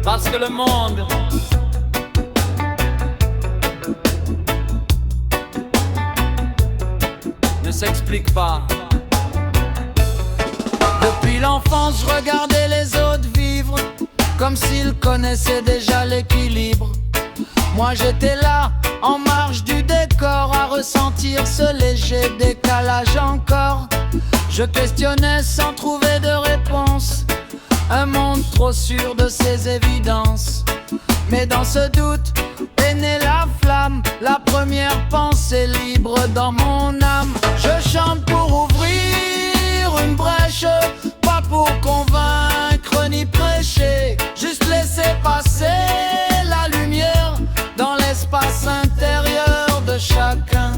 Parce que le monde ne s'explique pas. Depuis l'enfance, je regardais les autres vivre comme s'ils connaissaient déjà l'équilibre. Moi j'étais là, en marge du décor, à ressentir ce léger décalage encore. Je questionnais sans trouver de réponse, un monde trop sûr de ses évidences. Mais dans ce doute est née la flamme, la première pensée libre dans mon âme. Je chante pour ouvrir une brèche, pas pour convaincre ni prêcher, juste laisser passer la lumière dans l'espace intérieur de chacun.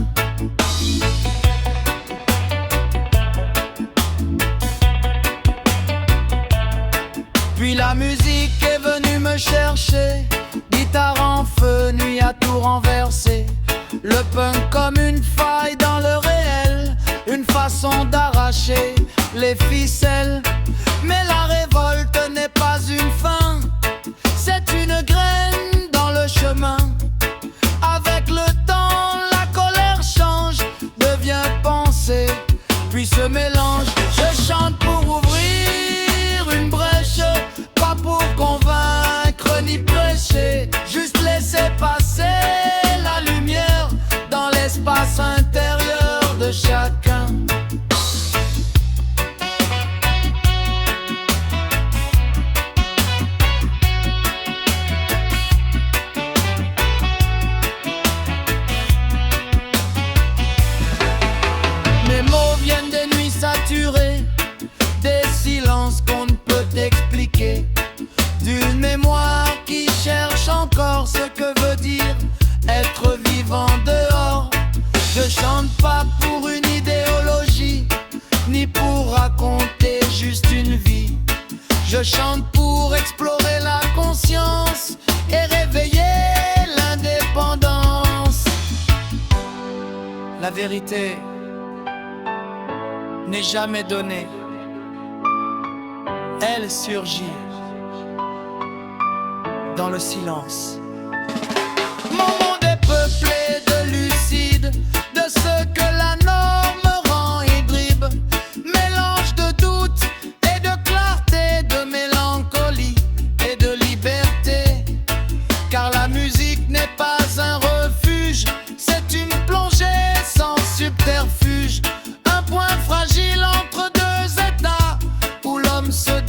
Puis la musique est venue me chercher, guitare en feu, nuit à tout renverser. Le punk comme une faille dans le réel, une façon d'arracher les ficelles. Mais la révolte n'est pas une fin, c'est une graine dans le chemin. Avec le temps, la colère change, devient pensée, puis se mélange. Je chante pour ouvrir une brèche, pas pour convaincre ni prêcher, juste laisser passer la lumière dans l'espace intérieur de chacun. Mes mots viennent des nuits saturées, des silences qu'on ne peut expliquer, d'une mémoire qui cherche encore ce que veut dire être vivant dehors. Je chante pas pour une idéologie, ni pour raconter juste une vie. Je chante pour explorer la conscience et réveiller l'indépendance. La vérité n'est jamais donnée, elle surgit dans le silence. Mon monde est peuplé de lucides, de ce que la norme rend hybride, mélange de doute et de clarté, de mélancolie et de liberté. Car la musique n'est pas un refuge, c'est une plongée sans subterfuge, un point fragile entre deux états où l'homme se